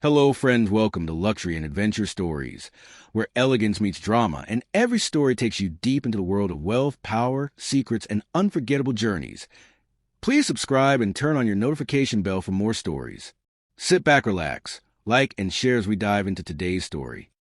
Hello, friends. Welcome to Luxury and Adventure Stories, where elegance meets drama, and every story takes you deep into the world of wealth, power, secrets, and unforgettable journeys. Please subscribe and turn on your notification bell for more stories. Sit back, relax, like, and share as we dive into today's story.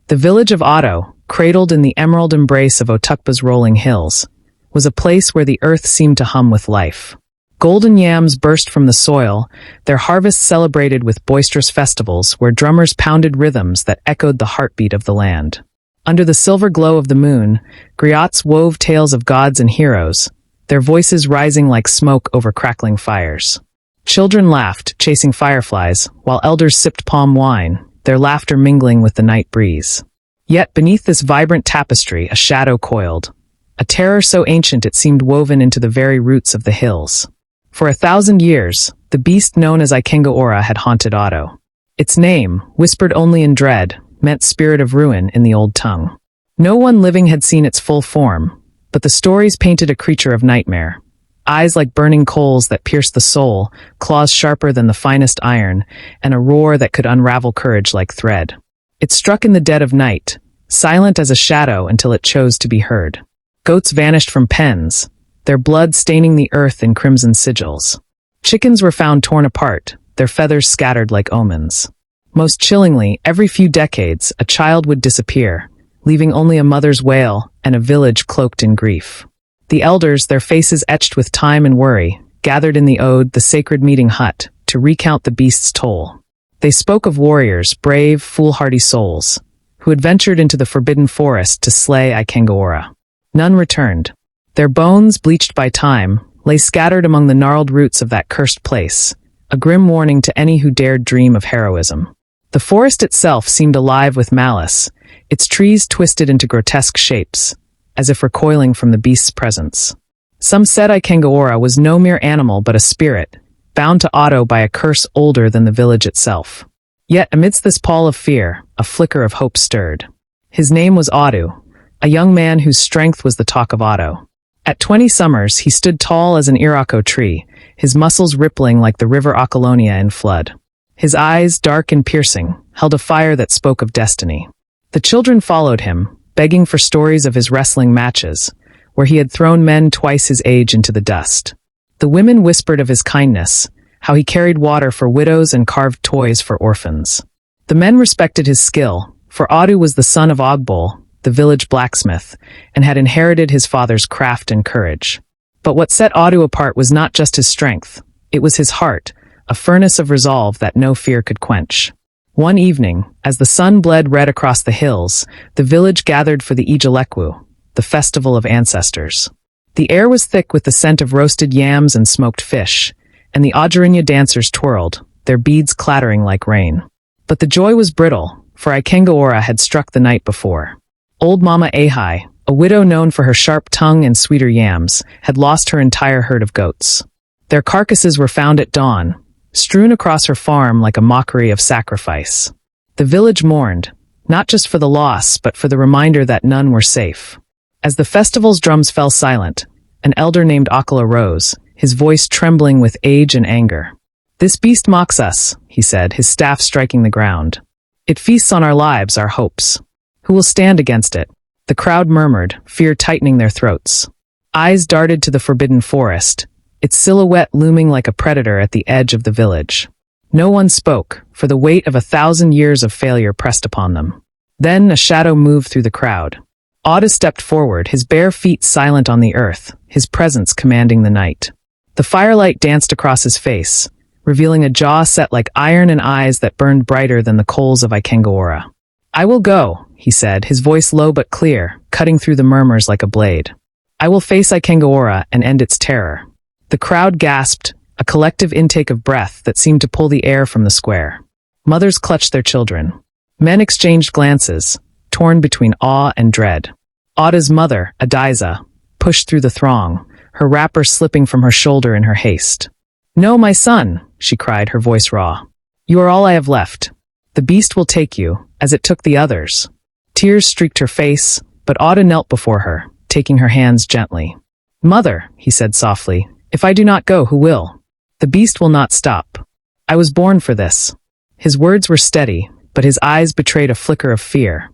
The village of Audu, cradled in the emerald embrace of Otukpa's rolling hills, was a place where the earth seemed to hum with life. Golden yams burst from the soil, their harvests celebrated with boisterous festivals where drummers pounded rhythms that echoed the heartbeat of the land. Under the silver glow of the moon, griots wove tales of gods and heroes, their voices rising like smoke over crackling fires. Children laughed, chasing fireflies, while elders sipped palm wine, their laughter mingling with the night breeze. Yet beneath this vibrant tapestry, a shadow coiled, a terror so ancient it seemed woven into the very roots of the hills. For 1,000 years, the beast known as Ikenga had haunted Audu. Its name, whispered only in dread, meant spirit of ruin in the old tongue. No one living had seen its full form, but the stories painted a creature of nightmare. Eyes like burning coals that pierced the soul, claws sharper than the finest iron, and a roar that could unravel courage like thread. It struck in the dead of night, silent as a shadow until it chose to be heard. Goats vanished from pens, their blood staining the earth in crimson sigils. Chickens were found torn apart, their feathers scattered like omens. Most chillingly, every few decades, a child would disappear, leaving only a mother's wail and a village cloaked in grief. The elders, their faces etched with time and worry, gathered in the ode, the sacred meeting hut, to recount the beast's toll. They spoke of warriors, brave, foolhardy souls, who had ventured into the forbidden forest to slay Ikenga. None returned. Their bones, bleached by time, lay scattered among the gnarled roots of that cursed place, a grim warning to any who dared dream of heroism. The forest itself seemed alive with malice, its trees twisted into grotesque shapes, as if recoiling from the beast's presence. Some said Ikenga was no mere animal but a spirit, bound to Audu by a curse older than the village itself. Yet amidst this pall of fear, a flicker of hope stirred. His name was Audu, a young man whose strength was the talk of Audu. At 20 summers, he stood tall as an iroko tree, his muscles rippling like the river Acolonia in flood. His eyes, dark and piercing, held a fire that spoke of destiny. The children followed him, begging for stories of his wrestling matches, where he had thrown men twice his age into the dust. The women whispered of his kindness, how he carried water for widows and carved toys for orphans. The men respected his skill, for Audu was the son of Ogbol, the village blacksmith, and had inherited his father's craft and courage. But what set Audu apart was not just his strength, it was his heart, a furnace of resolve that no fear could quench. One evening, as the sun bled red across the hills, the village gathered for the Ijelekwu, the festival of ancestors. The air was thick with the scent of roasted yams and smoked fish, and the Ojarinya dancers twirled, their beads clattering like rain. But the joy was brittle, for Ikenga had struck the night before. Old Mama Ahai, a widow known for her sharp tongue and sweeter yams, had lost her entire herd of goats. Their carcasses were found at dawn, strewn across her farm like a mockery of sacrifice. The village mourned, not just for the loss, but for the reminder that none were safe. As the festival's drums fell silent, an elder named Akala rose, his voice trembling with age and anger. "This beast mocks us," he said, his staff striking the ground. "It feasts on our lives, our hopes. Who will stand against it?" The crowd murmured, fear tightening their throats. Eyes darted to the forbidden forest, its silhouette looming like a predator at the edge of the village. No one spoke, for the weight of 1,000 years of failure pressed upon them. Then a shadow moved through the crowd. Audu stepped forward, his bare feet silent on the earth, his presence commanding the night. The firelight danced across his face, revealing a jaw set like iron and eyes that burned brighter than the coals of Ikenga. "I will go," he said, his voice low but clear, cutting through the murmurs like a blade. "I will face Ikenga and end its terror." The crowd gasped, a collective intake of breath that seemed to pull the air from the square. Mothers clutched their children. Men exchanged glances, torn between awe and dread. Audu's mother, Adiza, pushed through the throng, her wrapper slipping from her shoulder in her haste. "No, my son," she cried, her voice raw. "You are all I have left. The beast will take you, as it took the others." Tears streaked her face, but Audu knelt before her, taking her hands gently. "Mother," he said softly, "if I do not go, who will? The beast will not stop. I was born for this." His words were steady, but his eyes betrayed a flicker of fear.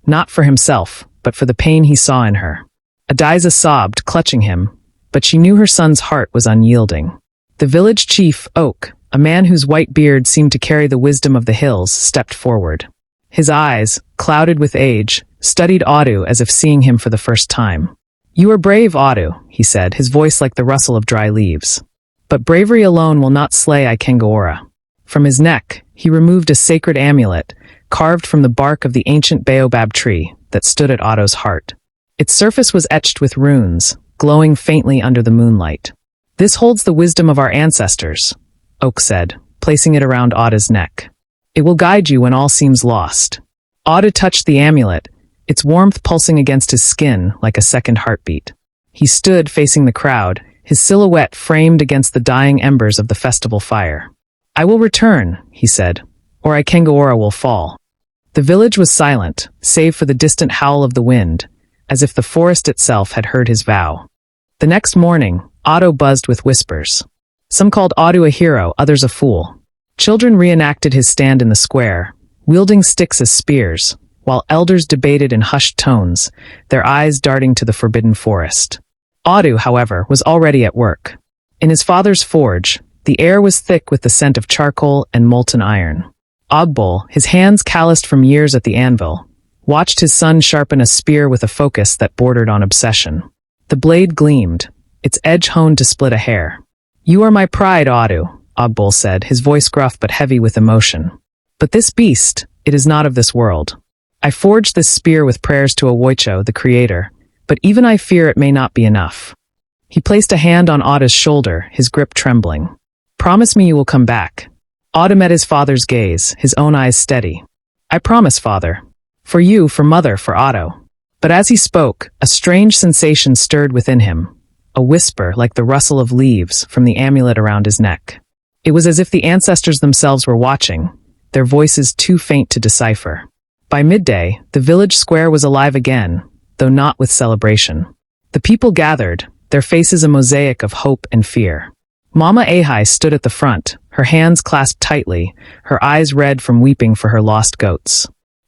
Not for himself, but for the pain he saw in her. Adiza sobbed, clutching him, but she knew her son's heart was unyielding. The village chief, Oak, a man whose white beard seemed to carry the wisdom of the hills, stepped forward. His eyes, clouded with age, studied Audu as if seeing him for the first time. "You are brave, Audu," he said, his voice like the rustle of dry leaves. "But bravery alone will not slay Ikengaora." From his neck, he removed a sacred amulet, carved from the bark of the ancient baobab tree that stood at Audu's heart. Its surface was etched with runes, glowing faintly under the moonlight. "This holds the wisdom of our ancestors," Oak said, placing it around Audu's neck. "It will guide you when all seems lost." Audu touched the amulet, its warmth pulsing against his skin like a second heartbeat. He stood facing the crowd, his silhouette framed against the dying embers of the festival fire. "I will return," he said, "or Ikengaora will fall." The village was silent, save for the distant howl of the wind, as if the forest itself had heard his vow. The next morning, Audu buzzed with whispers. Some called Audu a hero, others a fool. Children reenacted his stand in the square, wielding sticks as spears, while elders debated in hushed tones, their eyes darting to the forbidden forest. Audu, however, was already at work. In his father's forge, the air was thick with the scent of charcoal and molten iron. Ogbol, his hands calloused from years at the anvil, watched his son sharpen a spear with a focus that bordered on obsession. The blade gleamed, its edge honed to split a hair. "You are my pride, Audu," Ogbol said, his voice gruff but heavy with emotion. "But this beast, it is not of this world. I forged this spear with prayers to Awoicho, the creator, but even I fear it may not be enough." He placed a hand on Audu's shoulder, his grip trembling. "Promise me you will come back." Audu met his father's gaze, his own eyes steady. "I promise, father. For you, for mother, for Audu." But as he spoke, a strange sensation stirred within him, a whisper like the rustle of leaves from the amulet around his neck. It was as if the ancestors themselves were watching, their voices too faint to decipher. By midday, the village square was alive again, though not with celebration. The people gathered, their faces a mosaic of hope and fear. Mama Ahai stood at the front, her hands clasped tightly, her eyes red from weeping for her lost goats.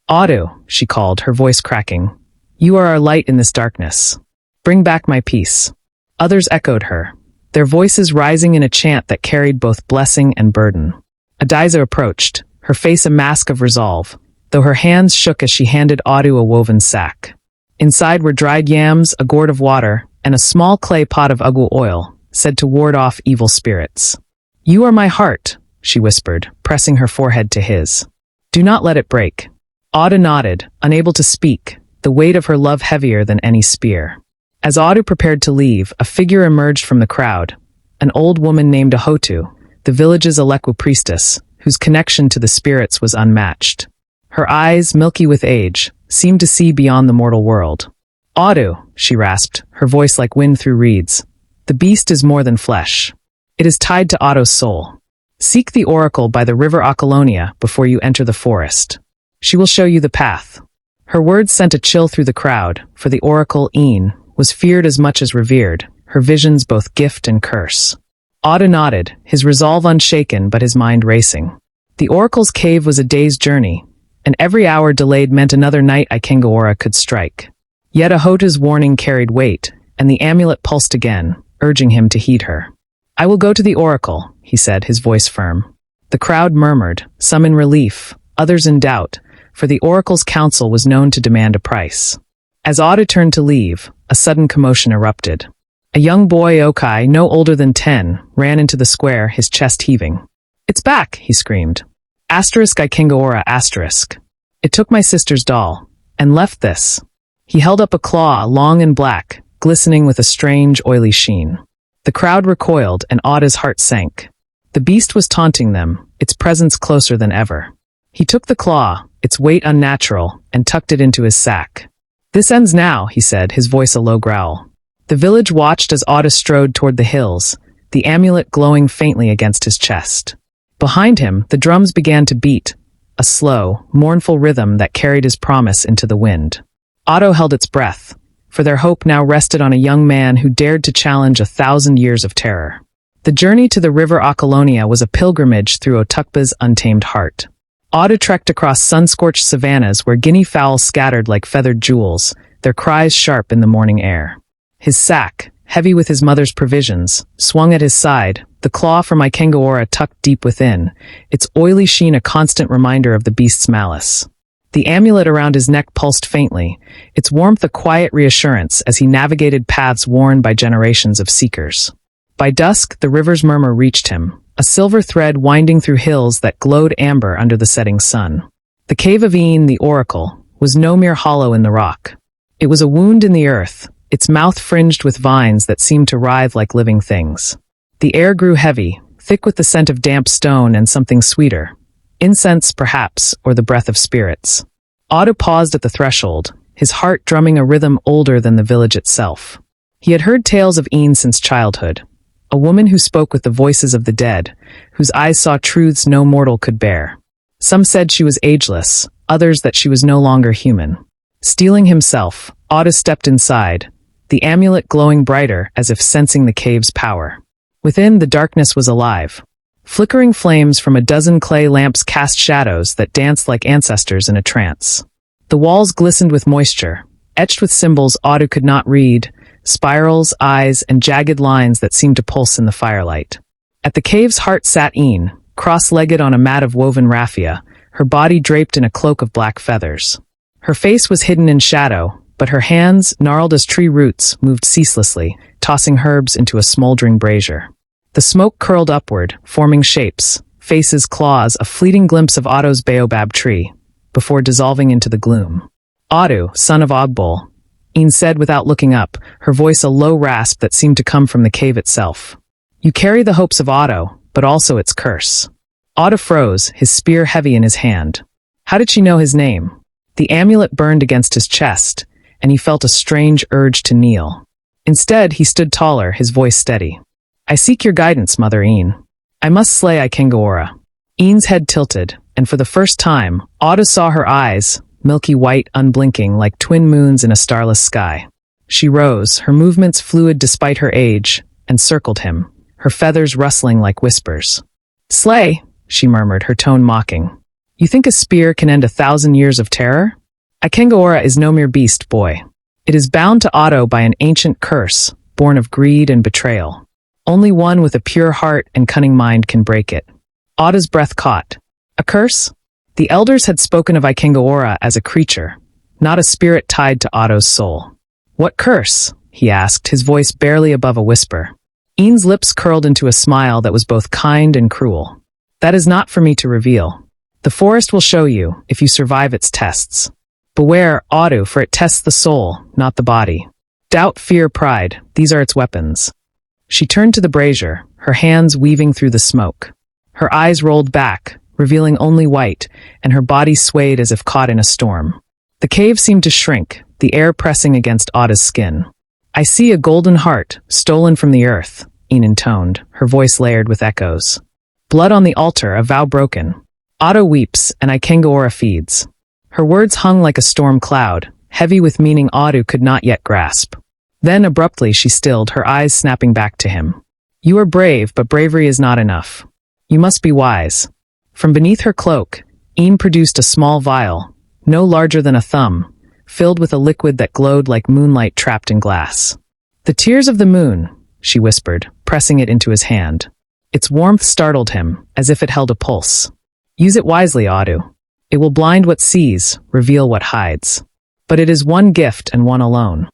"Audu," she called, her voice cracking, "you are our light in this darkness. Bring back my peace." Others echoed her, their voices rising in a chant that carried both blessing and burden. Adiza approached, her face a mask of resolve, though her hands shook as she handed Audu a woven sack. Inside were dried yams, a gourd of water, and a small clay pot of ugu oil, said to ward off evil spirits. "You are my heart," she whispered, pressing her forehead to his. "Do not let it break." Audu nodded, unable to speak, the weight of her love heavier than any spear. As Audu prepared to leave, a figure emerged from the crowd, an old woman named Ahotu, the village's Eleku priestess, whose connection to the spirits was unmatched. Her eyes, milky with age, seemed to see beyond the mortal world. "Audu," she rasped, her voice like wind through reeds, "the beast is more than flesh. It is tied to Audu's soul. Seek the oracle by the river Acolonia before you enter the forest. She will show you the path." Her words sent a chill through the crowd, for the oracle, Een, was feared as much as revered, her visions both gift and curse. Audu nodded, his resolve unshaken but his mind racing. The oracle's cave was a day's journey, and every hour delayed meant another night Ikengaora could strike. Yet Ahotu's warning carried weight, and the amulet pulsed again, urging him to heed her. "I will go to the oracle," he said, his voice firm. The crowd murmured, some in relief, others in doubt, for the oracle's counsel was known to demand a price. As Audu turned to leave, a sudden commotion erupted. A young boy, Okai, no older than 10, ran into the square, his chest heaving. "It's back," he screamed. Ikengaora *. "It took my sister's doll, and left this." He held up a claw, long and black, glistening with a strange, oily sheen. The crowd recoiled, and Audu's heart sank. The beast was taunting them, its presence closer than ever. He took the claw, its weight unnatural, and tucked it into his sack. "This ends now," he said, his voice a low growl. The village watched as Audu strode toward the hills, the amulet glowing faintly against his chest. Behind him, the drums began to beat, a slow, mournful rhythm that carried his promise into the wind. Audu held its breath, for their hope now rested on a young man who dared to challenge 1,000 years of terror. The journey to the river Acolonia was a pilgrimage through Otukpa's untamed heart. Audu trekked across sun-scorched savannas where guinea fowls scattered like feathered jewels, their cries sharp in the morning air. His sack, heavy with his mother's provisions, swung at his side, the claw from Ikengaora tucked deep within, its oily sheen a constant reminder of the beast's malice. The amulet around his neck pulsed faintly, its warmth a quiet reassurance as he navigated paths worn by generations of seekers. By dusk, the river's murmur reached him, a silver thread winding through hills that glowed amber under the setting sun. The cave of Een, the oracle, was no mere hollow in the rock. It was a wound in the earth, its mouth fringed with vines that seemed to writhe like living things. The air grew heavy, thick with the scent of damp stone and something sweeter. Incense, perhaps, or the breath of spirits. Audu paused at the threshold, his heart drumming a rhythm older than the village itself. He had heard tales of Een since childhood. A woman who spoke with the voices of the dead, whose eyes saw truths no mortal could bear. Some said she was ageless, others that she was no longer human. Steeling himself, Audu stepped inside, the amulet glowing brighter as if sensing the cave's power. Within, the darkness was alive. Flickering flames from a dozen clay lamps cast shadows that danced like ancestors in a trance. The walls glistened with moisture, etched with symbols Audu could not read, spirals, eyes, and jagged lines that seemed to pulse in the firelight. At the cave's heart sat Een, cross-legged on a mat of woven raffia, her body draped in a cloak of black feathers. Her face was hidden in shadow, but her hands, gnarled as tree roots, moved ceaselessly, tossing herbs into a smoldering brazier. The smoke curled upward, forming shapes, faces, claws, a fleeting glimpse of Audu's baobab tree, before dissolving into the gloom. Audu, son of Ogbol, Een said without looking up, her voice a low rasp that seemed to come from the cave itself. You carry the hopes of Audu, but also its curse. Audu froze, his spear heavy in his hand. How did she know his name? The amulet burned against his chest, and he felt a strange urge to kneel. Instead, he stood taller, his voice steady. I seek your guidance, Mother Een. I must slay Ikengaora. Een's head tilted, and for the first time, Audu saw her eyes, milky white, unblinking, like twin moons in a starless sky. She rose, her movements fluid despite her age, and circled him, her feathers rustling like whispers. Slay, she murmured, her tone mocking. You think a spear can end 1,000 years of terror? Ikengaora is no mere beast, boy. It is bound to Audu by an ancient curse, born of greed and betrayal. Only one with a pure heart and cunning mind can break it. Audu's breath caught. A curse? The elders had spoken of Ikengaora as a creature, not a spirit tied to Audu's soul. What curse? He asked, his voice barely above a whisper. Een's lips curled into a smile that was both kind and cruel. That is not for me to reveal. The forest will show you, if you survive its tests. Beware, Audu, for it tests the soul, not the body. Doubt, fear, pride, these are its weapons. She turned to the brazier, her hands weaving through the smoke. Her eyes rolled back, revealing only white, and her body swayed as if caught in a storm. The cave seemed to shrink, the air pressing against Audu's skin. I see a golden heart, stolen from the earth, Een intoned, her voice layered with echoes. Blood on the altar, a vow broken. Audu weeps, and Ikengaora feeds. Her words hung like a storm cloud, heavy with meaning Audu could not yet grasp. Then abruptly she stilled, her eyes snapping back to him. You are brave, but bravery is not enough. You must be wise. From beneath her cloak, Een produced a small vial, no larger than a thumb, filled with a liquid that glowed like moonlight trapped in glass. The tears of the moon, she whispered, pressing it into his hand. Its warmth startled him, as if it held a pulse. Use it wisely, Audu. It will blind what sees, reveal what hides. But it is one gift and one alone.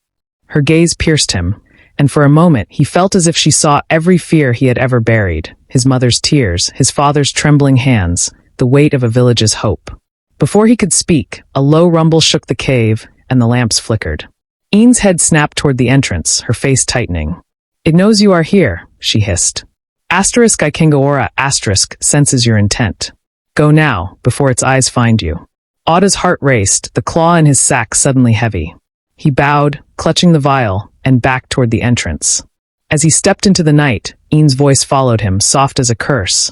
Her gaze pierced him, and for a moment he felt as if she saw every fear he had ever buried, his mother's tears, his father's trembling hands, the weight of a village's hope. Before he could speak, a low rumble shook the cave, and the lamps flickered. Een's head snapped toward the entrance, her face tightening. It knows you are here, she hissed. Asterisk Ikengaora asterisk senses your intent. Go now, before its eyes find you. Audu's heart raced, the claw in his sack suddenly heavy. He bowed, clutching the vial, and backed toward the entrance. As he stepped into the night, Een's voice followed him, soft as a curse.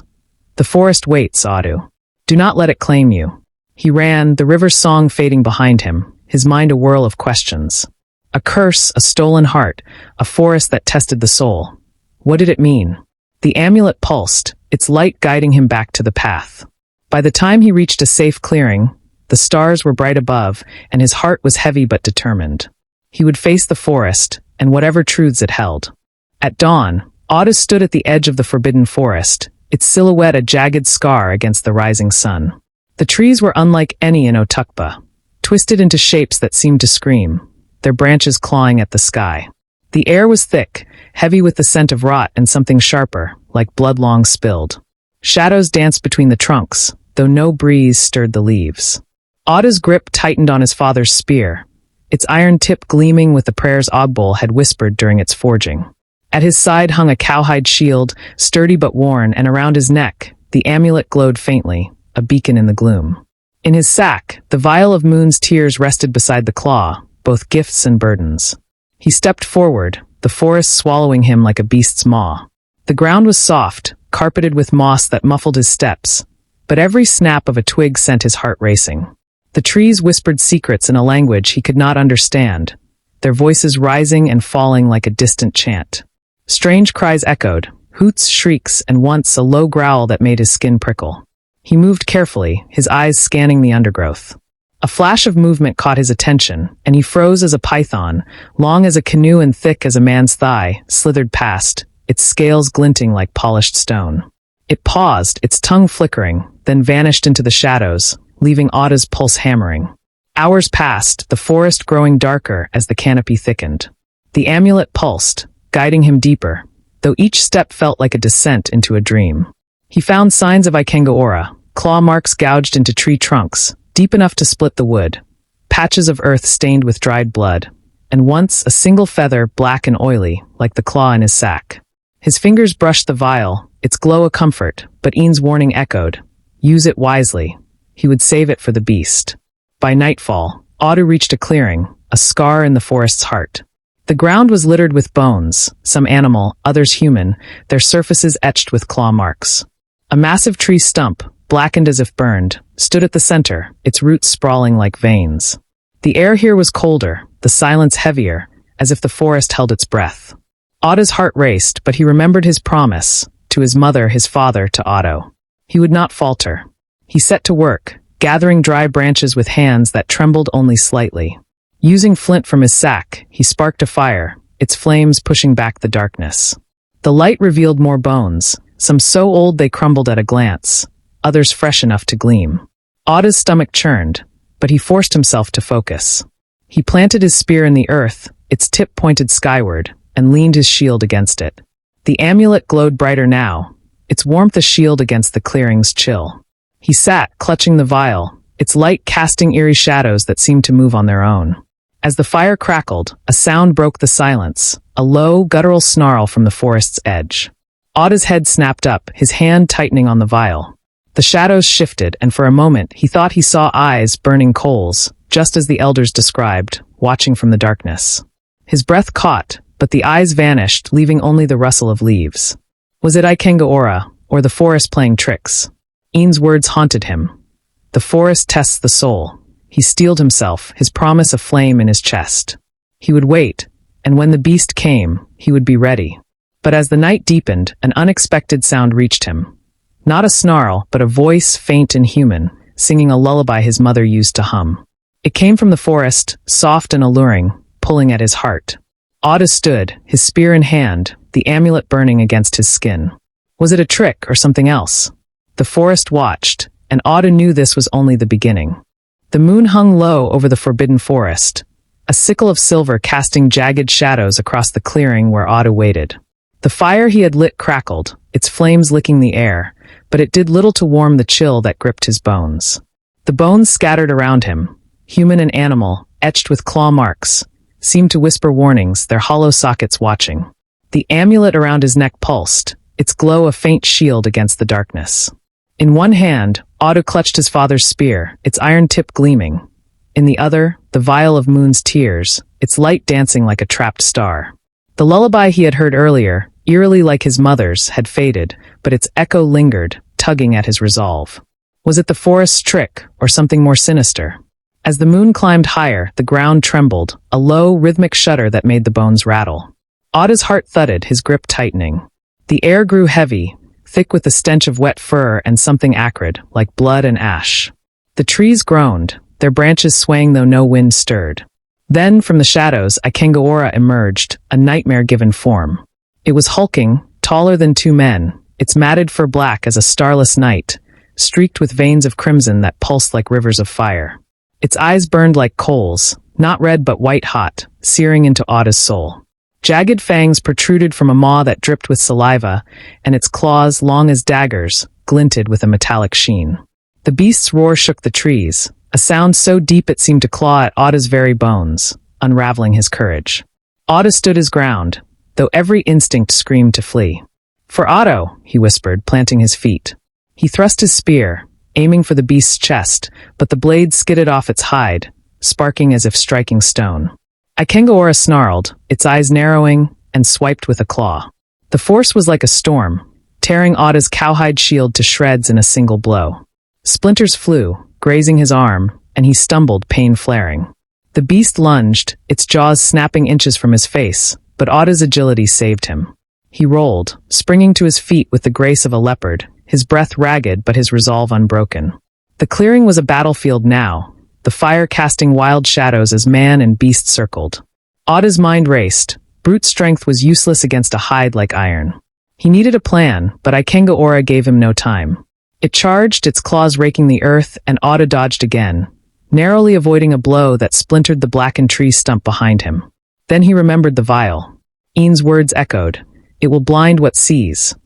The forest waits, Audu. Do not let it claim you. He ran, the river's song fading behind him, his mind a whirl of questions. A curse, a stolen heart, a forest that tested the soul. What did it mean? The amulet pulsed, its light guiding him back to the path. By the time he reached a safe clearing, the stars were bright above, and his heart was heavy but determined. He would face the forest, and whatever truths it held. At dawn, Audu stood at the edge of the forbidden forest, its silhouette a jagged scar against the rising sun. The trees were unlike any in Otukba, twisted into shapes that seemed to scream, their branches clawing at the sky. The air was thick, heavy with the scent of rot and something sharper, like blood long spilled. Shadows danced between the trunks, though no breeze stirred the leaves. Audu's grip tightened on his father's spear, its iron tip gleaming with the prayers Ogbol had whispered during its forging. At his side hung a cowhide shield, sturdy but worn, and around his neck, the amulet glowed faintly, a beacon in the gloom. In his sack, the vial of Moon's tears rested beside the claw, both gifts and burdens. He stepped forward, the forest swallowing him like a beast's maw. The ground was soft, carpeted with moss that muffled his steps, but every snap of a twig sent his heart racing. The trees whispered secrets in a language he could not understand, their voices rising and falling like a distant chant. Strange cries echoed, hoots, shrieks, and once a low growl that made his skin prickle. He moved carefully, his eyes scanning the undergrowth. A flash of movement caught his attention, and he froze as a python, long as a canoe and thick as a man's thigh, slithered past, its scales glinting like polished stone. It paused, its tongue flickering, then vanished into the shadows, leaving Audu's pulse hammering. Hours passed, the forest growing darker as the canopy thickened. The amulet pulsed, guiding him deeper, though each step felt like a descent into a dream. He found signs of Ikengaora, claw marks gouged into tree trunks, deep enough to split the wood, patches of earth stained with dried blood, and once a single feather black and oily, like the claw in his sack. His fingers brushed the vial, its glow a comfort, but Ian's warning echoed, use it wisely. He would save it for the beast. By nightfall, Audu reached a clearing, a scar in the forest's heart. The ground was littered with bones, some animal, others human, their surfaces etched with claw marks. A massive tree stump, blackened as if burned, stood at the center, its roots sprawling like veins. The air here was colder, the silence heavier, as if the forest held its breath. Audu's heart raced, but he remembered his promise, to his mother, his father, to Audu. He would not falter. He set to work, gathering dry branches with hands that trembled only slightly. Using flint from his sack, he sparked a fire, its flames pushing back the darkness. The light revealed more bones, some so old they crumbled at a glance, others fresh enough to gleam. Audu's stomach churned, but he forced himself to focus. He planted his spear in the earth, its tip pointed skyward, and leaned his shield against it. The amulet glowed brighter now, its warmth a shield against the clearing's chill. He sat, clutching the vial, its light casting eerie shadows that seemed to move on their own. As the fire crackled, a sound broke the silence, a low, guttural snarl from the forest's edge. Audu's head snapped up, his hand tightening on the vial. The shadows shifted, and for a moment he thought he saw eyes burning coals, just as the elders described, watching from the darkness. His breath caught, but the eyes vanished, leaving only the rustle of leaves. Was it Ikengaora, or the forest playing tricks? Ian's words haunted him. The forest tests the soul. He steeled himself, his promise aflame in his chest. He would wait, and when the beast came, he would be ready. But as the night deepened, an unexpected sound reached him. Not a snarl, but a voice, faint and human, singing a lullaby his mother used to hum. It came from the forest, soft and alluring, pulling at his heart. Audu stood, his spear in hand, the amulet burning against his skin. Was it a trick or something else? The forest watched, and Audu knew this was only the beginning. The moon hung low over the forbidden forest, a sickle of silver casting jagged shadows across the clearing where Audu waited. The fire he had lit crackled, its flames licking the air, but it did little to warm the chill that gripped his bones. The bones scattered around him, human and animal, etched with claw marks, seemed to whisper warnings, their hollow sockets watching. The amulet around his neck pulsed, its glow a faint shield against the darkness. In one hand, Audu clutched his father's spear, its iron tip gleaming. In the other, the vial of Moon's tears, its light dancing like a trapped star. The lullaby he had heard earlier, eerily like his mother's, had faded, but its echo lingered, tugging at his resolve. Was it the forest's trick, or something more sinister? As the moon climbed higher, the ground trembled, a low, rhythmic shudder that made the bones rattle. Audu's heart thudded, his grip tightening. The air grew heavy, thick with the stench of wet fur and something acrid, like blood and ash. The trees groaned, their branches swaying though no wind stirred. Then, from the shadows, Ikengaora emerged, a nightmare-given form. It was hulking, taller than two men, its matted fur black as a starless night, streaked with veins of crimson that pulsed like rivers of fire. Its eyes burned like coals, not red but white-hot, searing into Audu's soul. Jagged fangs protruded from a maw that dripped with saliva, and its claws, long as daggers, glinted with a metallic sheen. The beast's roar shook the trees, a sound so deep it seemed to claw at Audu's very bones, unraveling his courage. Audu stood his ground, though every instinct screamed to flee. "For Audu," he whispered, planting his feet. He thrust his spear, aiming for the beast's chest, but the blade skidded off its hide, sparking as if striking stone. Ikengaora snarled, its eyes narrowing, and swiped with a claw. The force was like a storm, tearing Audu's cowhide shield to shreds in a single blow. Splinters flew, grazing his arm, and he stumbled, pain flaring. The beast lunged, its jaws snapping inches from his face, but Audu's agility saved him. He rolled, springing to his feet with the grace of a leopard, his breath ragged but his resolve unbroken. The clearing was a battlefield now, the fire casting wild shadows as man and beast circled. Audu's mind raced. Brute strength was useless against a hide like iron. He needed a plan, but Ikengaora gave him no time. It charged, its claws raking the earth, and Audu dodged again, narrowly avoiding a blow that splintered the blackened tree stump behind him. Then he remembered the vial. Ian's words echoed, "It will blind what sees."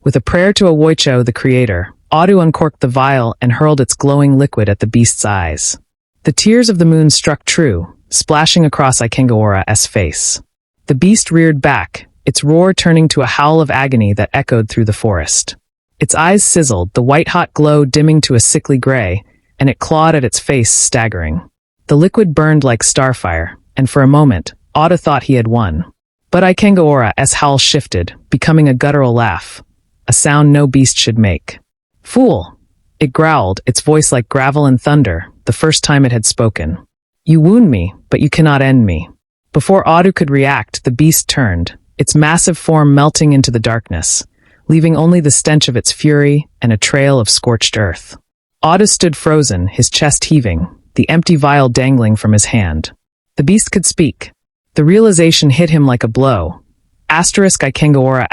With a prayer to Awoicho, the creator, Audu uncorked the vial and hurled its glowing liquid at the beast's eyes. The tears of the moon struck true, splashing across Ikengaora's face. The beast reared back, its roar turning to a howl of agony that echoed through the forest. Its eyes sizzled, the white-hot glow dimming to a sickly gray, and it clawed at its face, staggering. The liquid burned like starfire, and for a moment, Audu thought he had won. But Ikengaora's howl shifted, becoming a guttural laugh, a sound no beast should make. "Fool!" It growled, its voice like gravel and thunder, the first time it had spoken. "You wound me, but you cannot end me." Before Audu could react, the beast turned, its massive form melting into the darkness, leaving only the stench of its fury and a trail of scorched earth. Audu stood frozen, his chest heaving, the empty vial dangling from his hand. The beast could speak. The realization hit him like a blow. Ikengaora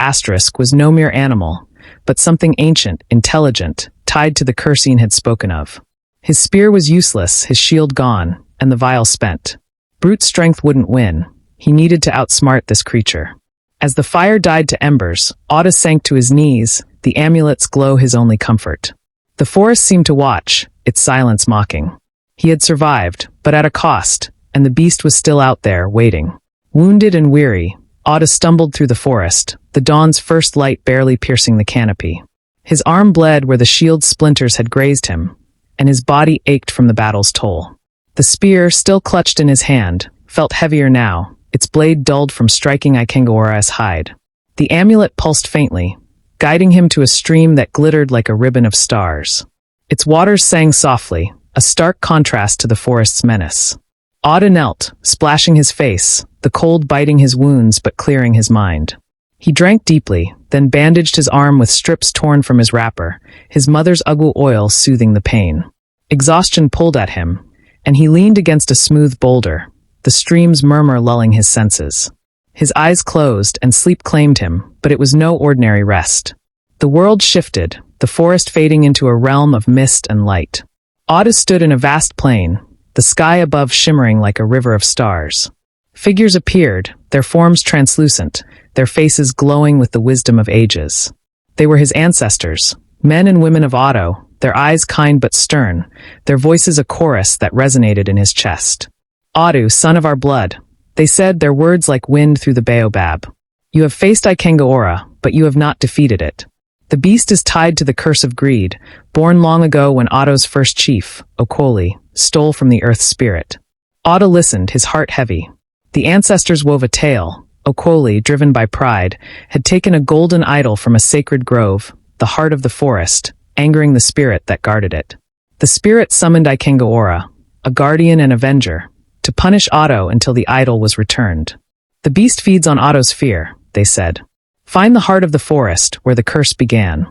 was no mere animal, but something ancient, intelligent, tied to the curse Ian had spoken of. His spear was useless, his shield gone, and the vial spent. Brute strength wouldn't win. He needed to outsmart this creature. As the fire died to embers, Audu sank to his knees, the amulet's glow his only comfort. The forest seemed to watch, its silence mocking. He had survived, but at a cost, and the beast was still out there, waiting. Wounded and weary, Audu stumbled through the forest, the dawn's first light barely piercing the canopy. His arm bled where the shield's splinters had grazed him, and his body ached from the battle's toll. The spear, still clutched in his hand, felt heavier now, its blade dulled from striking Ikengaora's hide. The amulet pulsed faintly, guiding him to a stream that glittered like a ribbon of stars. Its waters sang softly, a stark contrast to the forest's menace. Audu knelt, splashing his face, the cold biting his wounds but clearing his mind. He drank deeply, then bandaged his arm with strips torn from his wrapper, his mother's Audu oil soothing the pain. Exhaustion pulled at him, and he leaned against a smooth boulder, the stream's murmur lulling his senses. His eyes closed and sleep claimed him, but it was no ordinary rest. The world shifted, the forest fading into a realm of mist and light. Audu stood in a vast plain, the sky above shimmering like a river of stars. Figures appeared, their forms translucent, their faces glowing with the wisdom of ages. They were his ancestors, men and women of Audu, their eyes kind but stern, their voices a chorus that resonated in his chest. "Audu, son of our blood," they said, their words like wind through the baobab. "You have faced Ikengaora, but you have not defeated it. The beast is tied to the curse of greed, born long ago when Audu's first chief, Okoli, stole from the earth's spirit." Audu listened, his heart heavy. The ancestors wove a tale. Okoli, driven by pride, had taken a golden idol from a sacred grove, the heart of the forest, angering the spirit that guarded it. The spirit summoned Ikengaora, a guardian and avenger, to punish Audu until the idol was returned. "The beast feeds on Audu's fear," they said. "Find the heart of the forest, where the curse began."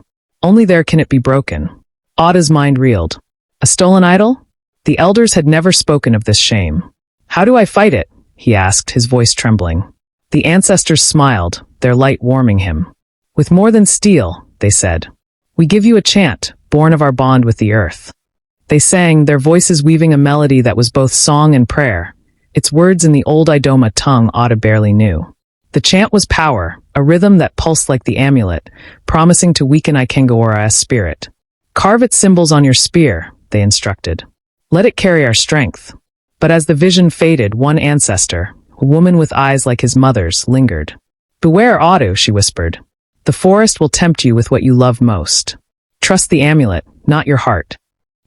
Only there can it be broken. Audu's mind reeled. A stolen idol? The elders had never spoken of this shame. How do I fight it? He asked, his voice trembling. The ancestors smiled, their light warming him. With more than steel, they said. We give you a chant, born of our bond with the earth. They sang, their voices weaving a melody that was both song and prayer, its words in the old Idoma tongue Audu barely knew. The chant was power, a rhythm that pulsed like the amulet, promising to weaken Ikengaora's spirit. Carve its symbols on your spear, they instructed. Let it carry our strength. But as the vision faded, one ancestor, a woman with eyes like his mother's, lingered. Beware, Audu, she whispered. The forest will tempt you with what you love most. Trust the amulet, not your heart.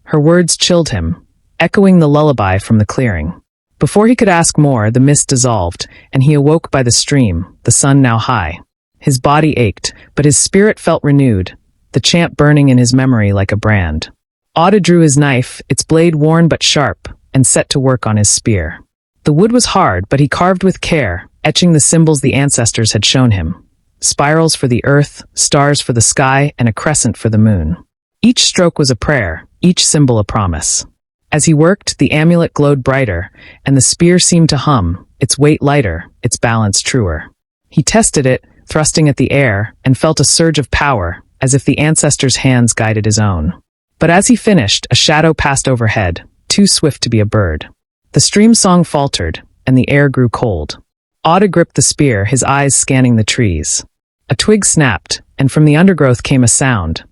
Her words chilled him, echoing the lullaby from the clearing. Before he could ask more, the mist dissolved, and he awoke by the stream, the sun now high. His body ached, but his spirit felt renewed, the chant burning in his memory like a brand. Audu drew his knife, its blade worn but sharp, and set to work on his spear. The wood was hard, but he carved with care, etching the symbols the ancestors had shown him. Spirals for the earth, stars for the sky, and a crescent for the moon. Each stroke was a prayer, each symbol a promise. As he worked, the amulet glowed brighter, and the spear seemed to hum, its weight lighter, its balance truer. He tested it, thrusting at the air, and felt a surge of power, as if the ancestors' hands guided his own. But as he finished, a shadow passed overhead, too swift to be a bird. The stream song faltered, and the air grew cold. Audu gripped the spear, his eyes scanning the trees. A twig snapped, and from the undergrowth came a sound.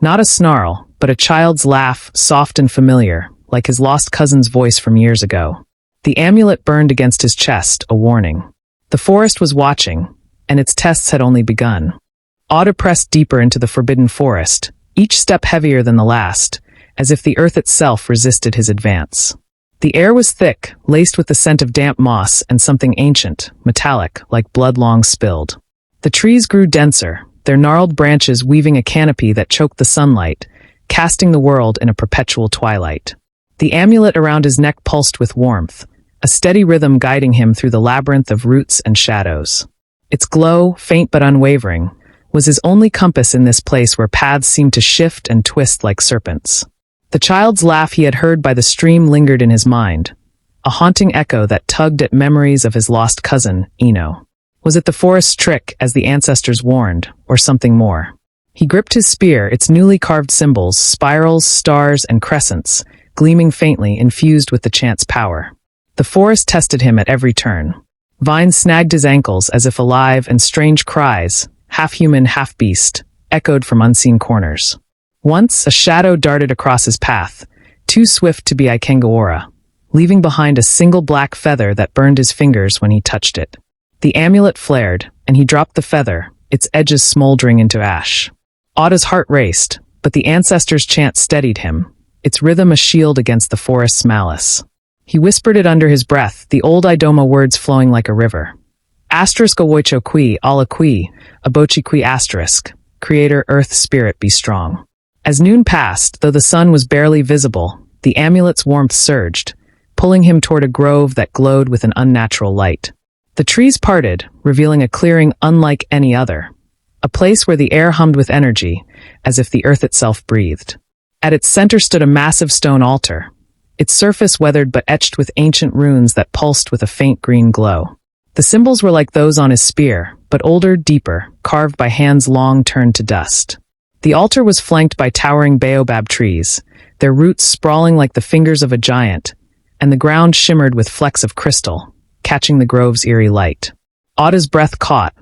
Not a snarl, but a child's laugh, soft and familiar, like his lost cousin's voice from years ago. The amulet burned against his chest, a warning. The forest was watching, and its tests had only begun. Audu pressed deeper into the forbidden forest, each step heavier than the last, as if the earth itself resisted his advance. The air was thick, laced with the scent of damp moss and something ancient, metallic, like blood long spilled. The trees grew denser, their gnarled branches weaving a canopy that choked the sunlight, casting the world in a perpetual twilight. The amulet around his neck pulsed with warmth, a steady rhythm guiding him through the labyrinth of roots and shadows. Its glow, faint but unwavering, was his only compass in this place where paths seemed to shift and twist like serpents. The child's laugh he had heard by the stream lingered in his mind, a haunting echo that tugged at memories of his lost cousin, Eno. Was it the forest's trick, as the ancestors warned, or something more? He gripped his spear, its newly carved symbols, spirals, stars, and crescents, gleaming faintly, infused with the chant's power. The forest tested him at every turn. Vines snagged his ankles as if alive, and strange cries, half human, half beast, echoed from unseen corners. Once, a shadow darted across his path, too swift to be Ikengaora, leaving behind a single black feather that burned his fingers when he touched it. The amulet flared, and he dropped the feather, its edges smoldering into ash. Audu's heart raced, but the ancestors' chant steadied him, its rhythm a shield against the forest's malice. He whispered it under his breath, the old Idoma words flowing like a river. Asterisk awoicho qui, ala qui, abochi qui asterisk, Creator, Earth, Spirit, be strong. As noon passed, though the sun was barely visible, the amulet's warmth surged, pulling him toward a grove that glowed with an unnatural light. The trees parted, revealing a clearing unlike any other, a place where the air hummed with energy, as if the earth itself breathed. At its center stood a massive stone altar, its surface weathered but etched with ancient runes that pulsed with a faint green glow. The symbols were like those on his spear, but older, deeper, carved by hands long turned to dust. The altar was flanked by towering baobab trees, their roots sprawling like the fingers of a giant, and the ground shimmered with flecks of crystal, catching the grove's eerie light. Audu's breath caught.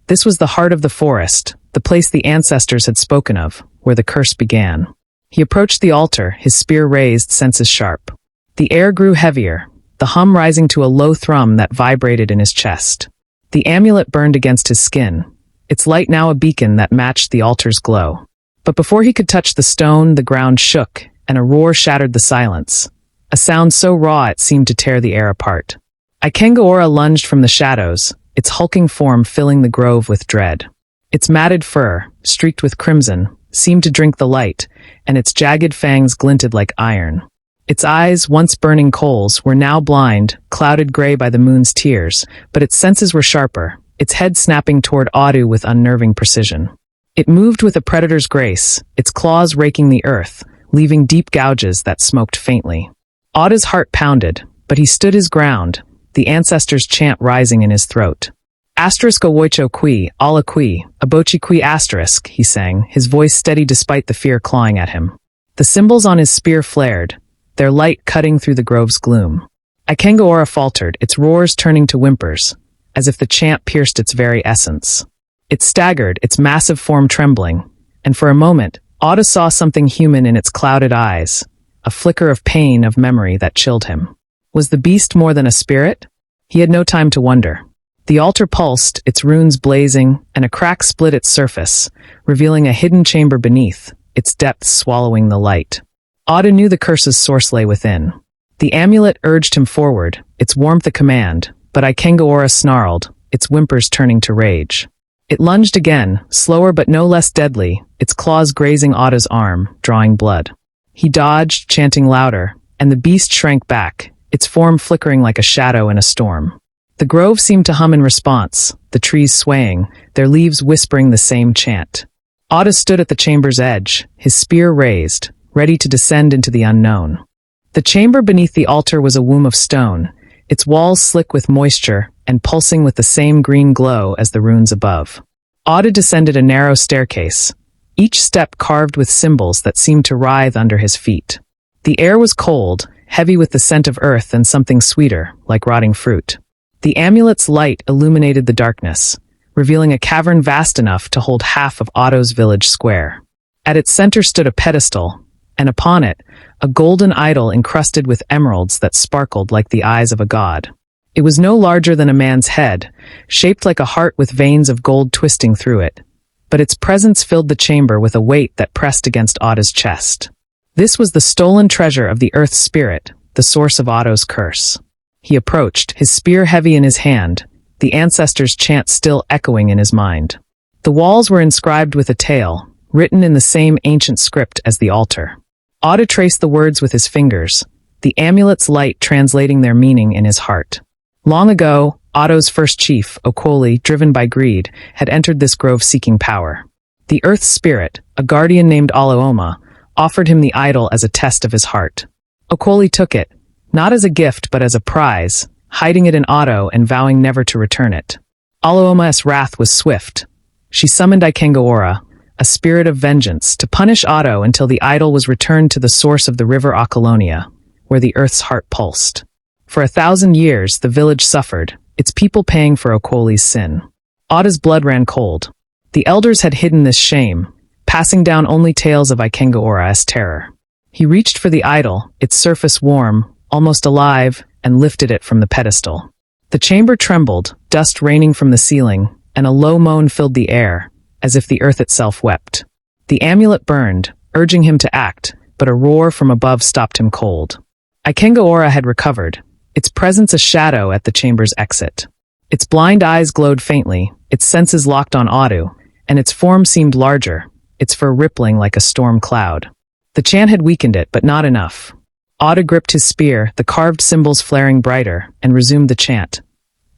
This was the heart of the forest, the place the ancestors had spoken of, where the curse began. He approached the altar, his spear raised, senses sharp. The air grew heavier, the hum rising to a low thrum that vibrated in his chest. The amulet burned against his skin, its light now a beacon that matched the altar's glow. But before he could touch the stone, the ground shook, and a roar shattered the silence, a sound so raw it seemed to tear the air apart. Ikengaora lunged from the shadows, its hulking form filling the grove with dread. Its matted fur, streaked with crimson, seemed to drink the light, and its jagged fangs glinted like iron. Its eyes, once burning coals, were now blind, clouded gray by the moon's tears, but its senses were sharper, its head snapping toward Audu with unnerving precision. It moved with a predator's grace, its claws raking the earth, leaving deep gouges that smoked faintly. Audu's heart pounded, but he stood his ground, the ancestors' chant rising in his throat. Asterisk owoicho qui, ala qui, abochi qui asterisk, he sang, his voice steady despite the fear clawing at him. The symbols on his spear flared, their light cutting through the grove's gloom. Ikengaora faltered, its roars turning to whimpers, as if the chant pierced its very essence. It staggered, its massive form trembling, and for a moment, Audu saw something human in its clouded eyes, a flicker of pain, of memory that chilled him. Was the beast more than a spirit? He had no time to wonder. The altar pulsed, its runes blazing, and a crack split its surface, revealing a hidden chamber beneath, its depths swallowing the light. Audu knew the curse's source lay within. The amulet urged him forward, its warmth a command, but Ikengaora snarled, its whimpers turning to rage. It lunged again, slower but no less deadly, its claws grazing Audu's arm, drawing blood. He dodged, chanting louder, and the beast shrank back, its form flickering like a shadow in a storm. The grove seemed to hum in response, the trees swaying, their leaves whispering the same chant. Audu stood at the chamber's edge, his spear raised, ready to descend into the unknown. The chamber beneath the altar was a womb of stone, its walls slick with moisture and pulsing with the same green glow as the runes above. Audu descended a narrow staircase, each step carved with symbols that seemed to writhe under his feet. The air was cold, heavy with the scent of earth and something sweeter, like rotting fruit. The amulet's light illuminated the darkness, revealing a cavern vast enough to hold half of Audu's village square. At its center stood a pedestal, and upon it, a golden idol encrusted with emeralds that sparkled like the eyes of a god. It was no larger than a man's head, shaped like a heart with veins of gold twisting through it, but its presence filled the chamber with a weight that pressed against Audu's chest. This was the stolen treasure of the earth's spirit, the source of Audu's curse. He approached, his spear heavy in his hand, the ancestors' chant still echoing in his mind. The walls were inscribed with a tale, written in the same ancient script as the altar. Audu traced the words with his fingers, the amulet's light translating their meaning in his heart. Long ago, Audu's first chief, Okoli, driven by greed, had entered this grove seeking power. The earth's spirit, a guardian named Alooma, offered him the idol as a test of his heart. Okoli took it, not as a gift but as a prize, hiding it in Audu and vowing never to return it. Alooma's wrath was swift. She summoned Ikengaora, a spirit of vengeance, to punish Audu until the idol was returned to the source of the river Akalonia, where the earth's heart pulsed. For 1,000 years, the village suffered, its people paying for Okoli's sin. Audu's blood ran cold. The elders had hidden this shame, passing down only tales of Ikengaora's terror. He reached for the idol, its surface warm, almost alive, and lifted it from the pedestal. The chamber trembled, dust raining from the ceiling, and a low moan filled the air, as if the earth itself wept. The amulet burned, urging him to act, but a roar from above stopped him cold. Ikengaora had recovered, its presence a shadow at the chamber's exit. Its blind eyes glowed faintly, its senses locked on Audu, and its form seemed larger, its fur rippling like a storm cloud. The chant had weakened it, but not enough. Audu gripped his spear, the carved symbols flaring brighter, and resumed the chant.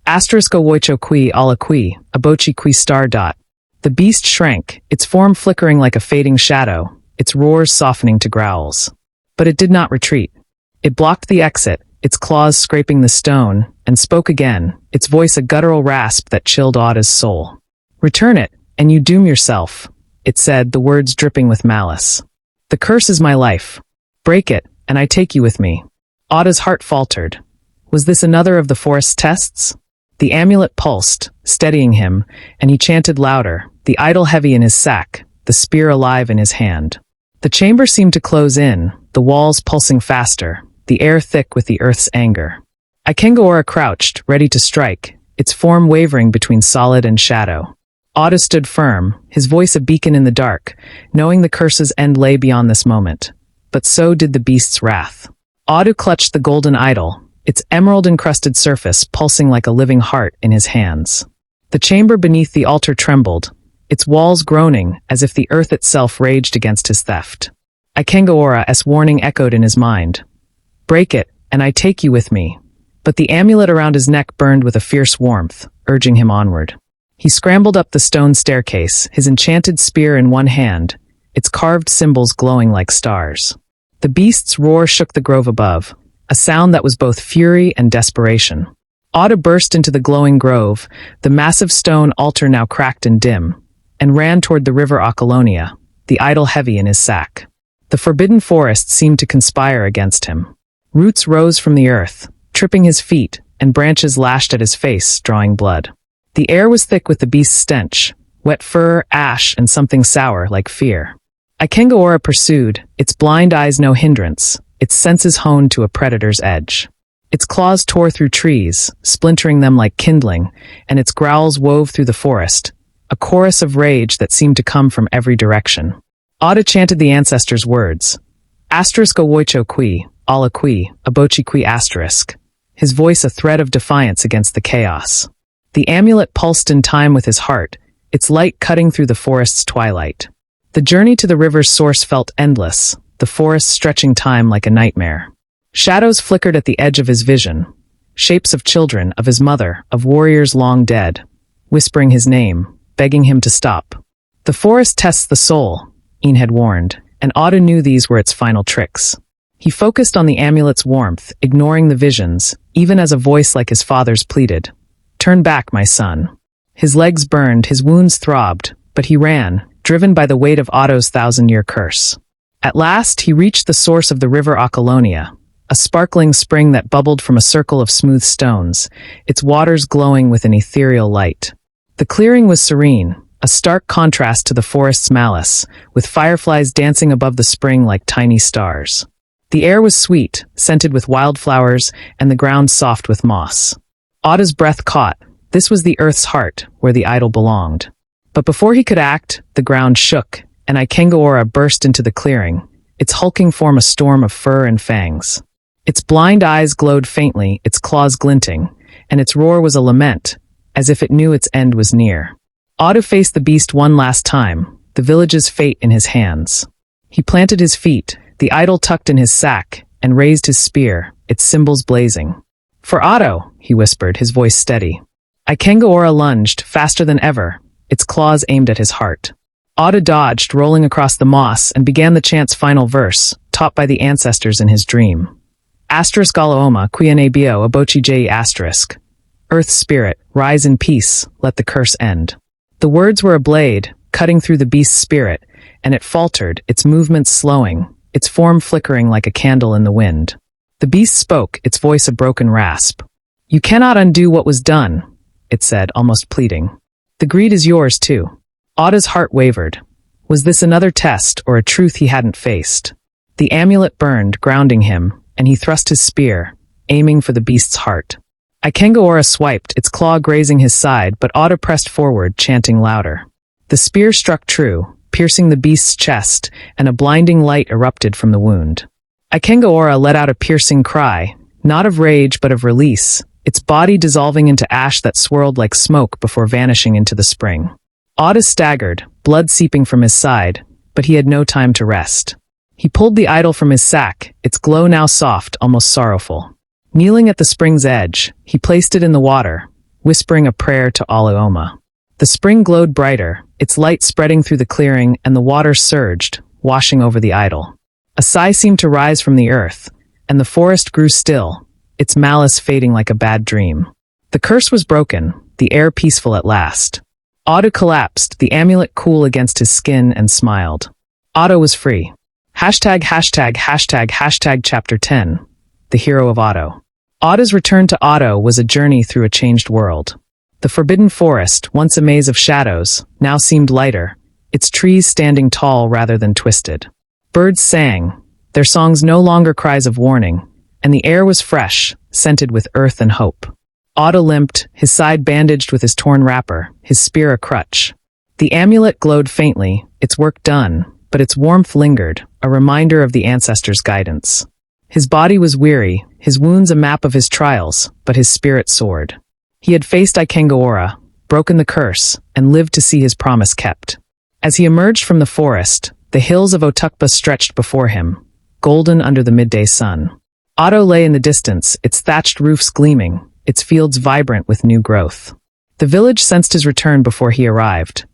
Asterisk owoicho qui ala qui, abochi qui star dot. The beast shrank, its form flickering like a fading shadow, its roars softening to growls. But it did not retreat. It blocked the exit, its claws scraping the stone, and spoke again, its voice a guttural rasp that chilled Audu's soul. Return it, and you doom yourself, it said, the words dripping with malice. The curse is my life. Break it, and I take you with me. Audu's heart faltered. Was this another of the forest's tests? The amulet pulsed, steadying him, and he chanted louder, the idol heavy in his sack, the spear alive in his hand. The chamber seemed to close in, the walls pulsing faster, the air thick with the earth's anger. Ikengaora crouched, ready to strike, its form wavering between solid and shadow. Audu stood firm, his voice a beacon in the dark, knowing the curse's end lay beyond this moment. But so did the beast's wrath. Audu clutched the golden idol, its emerald-encrusted surface pulsing like a living heart in his hands. The chamber beneath the altar trembled, its walls groaning as if the earth itself raged against his theft. Ikengaora's warning echoed in his mind. Break it, and I take you with me. But the amulet around his neck burned with a fierce warmth, urging him onward. He scrambled up the stone staircase, his enchanted spear in one hand, its carved symbols glowing like stars. The beast's roar shook the grove above, a sound that was both fury and desperation. Audu burst into the glowing grove, the massive stone altar now cracked and dim, and ran toward the river Acolonia, the idol heavy in his sack. The forbidden forest seemed to conspire against him. Roots rose from the earth, tripping his feet, and branches lashed at his face, drawing blood. The air was thick with the beast's stench, wet fur, ash, and something sour like fear. Ikengaora pursued, its blind eyes no hindrance, its senses honed to a predator's edge. Its claws tore through trees, splintering them like kindling, and its growls wove through the forest, a chorus of rage that seemed to come from every direction. Audu chanted the ancestors' words. Asterisk owoicho qui, ala qui, abochi qui asterisk. His voice a thread of defiance against the chaos. The amulet pulsed in time with his heart, its light cutting through the forest's twilight. The journey to the river's source felt endless, the forest stretching time like a nightmare. Shadows flickered at the edge of his vision, shapes of children, of his mother, of warriors long dead, whispering his name, begging him to stop. The forest tests the soul, Ian had warned, and Audu knew these were its final tricks. He focused on the amulet's warmth, ignoring the visions, even as a voice like his father's pleaded. Turn back, my son. His legs burned, his wounds throbbed, but he ran, driven by the weight of Audu's 1,000-year curse. At last, he reached the source of the river Acolonia, a sparkling spring that bubbled from a circle of smooth stones, its waters glowing with an ethereal light. The clearing was serene, a stark contrast to the forest's malice, with fireflies dancing above the spring like tiny stars. The air was sweet, scented with wildflowers, and the ground soft with moss. Audu's breath caught. This was the earth's heart, where the idol belonged. But before he could act, the ground shook, and Ikengaora burst into the clearing, its hulking form a storm of fur and fangs. Its blind eyes glowed faintly, its claws glinting, and its roar was a lament, as if it knew its end was near. Audu faced the beast one last time, the village's fate in his hands. He planted his feet, the idol tucked in his sack, and raised his spear, its symbols blazing. For Audu, he whispered, his voice steady. Ikengaora lunged, faster than ever, its claws aimed at his heart. Audu dodged, rolling across the moss, and began the chant's final verse, taught by the ancestors in his dream. Asterisk alaoma, quiene bio, abochi jei asterisk. Earth spirit, rise in peace, let the curse end. The words were a blade, cutting through the beast's spirit, and it faltered, its movements slowing, its form flickering like a candle in the wind. The beast spoke, its voice a broken rasp. You cannot undo what was done, it said, almost pleading. The greed is yours, too. Audu's heart wavered. Was this another test, or a truth he hadn't faced? The amulet burned, grounding him, and he thrust his spear, aiming for the beast's heart. Ikengaora swiped, its claw grazing his side, but Audu pressed forward, chanting louder. The spear struck true, piercing the beast's chest, and a blinding light erupted from the wound. Ikengaora let out a piercing cry, not of rage but of release, its body dissolving into ash that swirled like smoke before vanishing into the spring. Audu staggered, blood seeping from his side, but he had no time to rest. He pulled the idol from his sack, its glow now soft, almost sorrowful. Kneeling at the spring's edge, he placed it in the water, whispering a prayer to Alaoma. The spring glowed brighter, its light spreading through the clearing, and the water surged, washing over the idol. A sigh seemed to rise from the earth, and the forest grew still, its malice fading like a bad dream. The curse was broken, the air peaceful at last. Audu collapsed, the amulet cool against his skin, and smiled. Audu was free. Hashtag chapter 10. The hero of Audu. Audu's return to Audu was a journey through a changed world. The forbidden forest, once a maze of shadows, now seemed lighter, its trees standing tall rather than twisted. Birds sang, their songs no longer cries of warning, and the air was fresh, scented with earth and hope. Audu limped, his side bandaged with his torn wrapper, his spear a crutch. The amulet glowed faintly, its work done, but its warmth lingered, a reminder of the ancestors' guidance. His body was weary, his wounds a map of his trials, but his spirit soared. He had faced Ikengaora, broken the curse, and lived to see his promise kept. As he emerged from the forest, the hills of Otukpa stretched before him, golden under the midday sun. Audu lay in the distance, its thatched roofs gleaming, its fields vibrant with new growth. The village sensed his return before he arrived.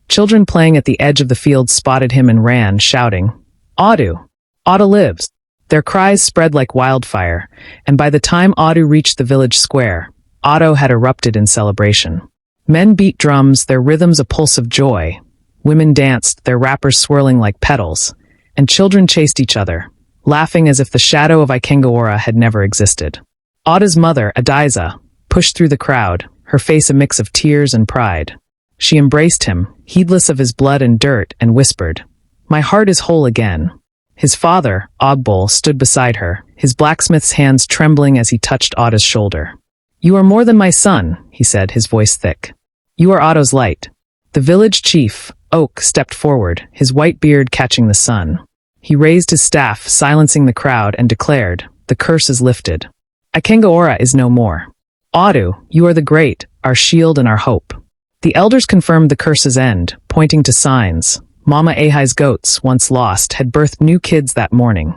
Children playing at the edge of the field spotted him and ran, shouting, "Audu! Audu lives!" Their cries spread like wildfire, and by the time Audu reached the village square, Audu had erupted in celebration. Men beat drums, their rhythms a pulse of joy. Women danced, their wrappers swirling like petals, and children chased each other, laughing as if the shadow of Ikengaora had never existed. Audu's mother, Adiza, pushed through the crowd, her face a mix of tears and pride. She embraced him, heedless of his blood and dirt, and whispered, "My heart is whole again." His father, Ogbol, stood beside her, his blacksmith's hands trembling as he touched Audu's shoulder. "You are more than my son," he said, his voice thick. "You are Audu's light." The village chief, Oak, stepped forward, his white beard catching the sun. He raised his staff, silencing the crowd, and declared, "The curse is lifted. Ikengaora is no more. Audu, you are the great, our shield and our hope." The elders confirmed the curse's end, pointing to signs. Mama Ahai's goats, once lost, had birthed new kids that morning.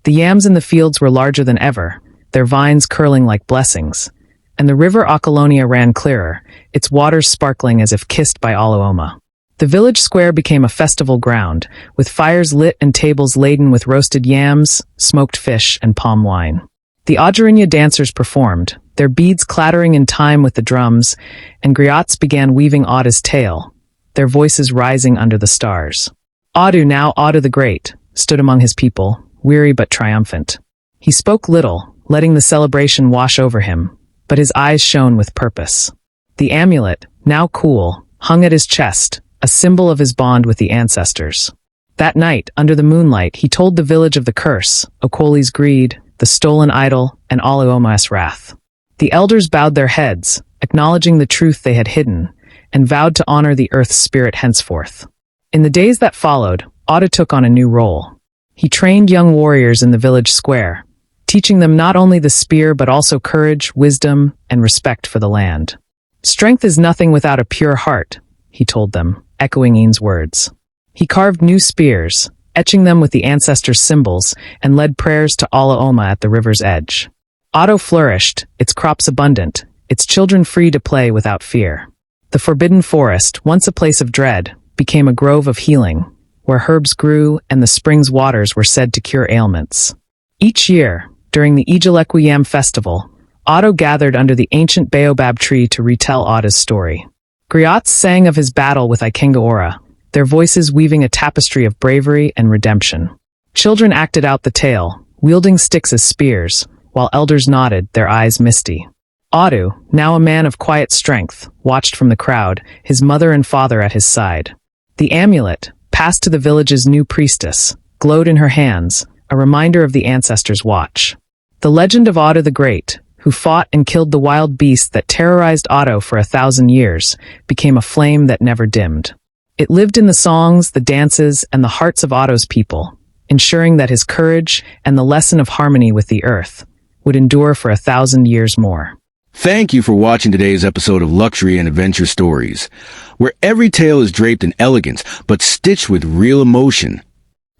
The yams in the fields were larger than ever, their vines curling like blessings, and the river Akalonia ran clearer, its waters sparkling as if kissed by Oluoma. The village square became a festival ground, with fires lit and tables laden with roasted yams, smoked fish, and palm wine. The Ajarinya dancers performed, their beads clattering in time with the drums, and griots began weaving Audu's tale, their voices rising under the stars. Audu, now Audu the Great, stood among his people, weary but triumphant. He spoke little, letting the celebration wash over him, but his eyes shone with purpose. The amulet, now cool, hung at his chest, a symbol of his bond with the ancestors. That night, under the moonlight, he told the village of the curse, Okoli's greed, the stolen idol, and Oluoma's wrath. The elders bowed their heads, acknowledging the truth they had hidden, and vowed to honor the earth's spirit henceforth. In the days that followed, Audu took on a new role. He trained young warriors in the village square, teaching them not only the spear but also courage, wisdom, and respect for the land. "Strength is nothing without a pure heart," he told them, echoing Ian's words. He carved new spears, etching them with the ancestors' symbols, and led prayers to Oluoma at the river's edge. Audu flourished, its crops abundant, its children free to play without fear. The forbidden forest, once a place of dread, became a grove of healing, where herbs grew and the spring's waters were said to cure ailments. Each year, during the Ijalekwiyam festival, Audu gathered under the ancient baobab tree to retell Audu's story. Griots sang of his battle with Ikengaora, their voices weaving a tapestry of bravery and redemption. Children acted out the tale, wielding sticks as spears, while elders nodded, their eyes misty. Audu, now a man of quiet strength, watched from the crowd, his mother and father at his side. The amulet, passed to the village's new priestess, glowed in her hands, a reminder of the ancestors' watch. The legend of Audu the Great, who fought and killed the wild beast that terrorized Audu for 1,000 years, became a flame that never dimmed. It lived in the songs, the dances, and the hearts of Audu's people, ensuring that his courage and the lesson of harmony with the earth would endure for 1,000 years more. Thank you for watching today's episode of Luxury and Adventure Stories, where every tale is draped in elegance but stitched with real emotion.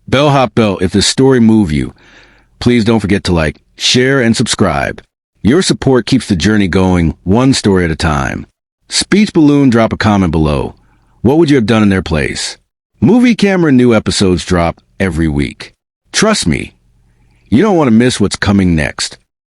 Bellhop Bell, if this story moved you, please don't forget to like, share, and subscribe. Your support keeps the journey going, one story at a time. Speech Balloon, drop a comment below. What would you have done in their place? Movie Camera new episodes drop every week. Trust me, you don't want to miss what's coming next.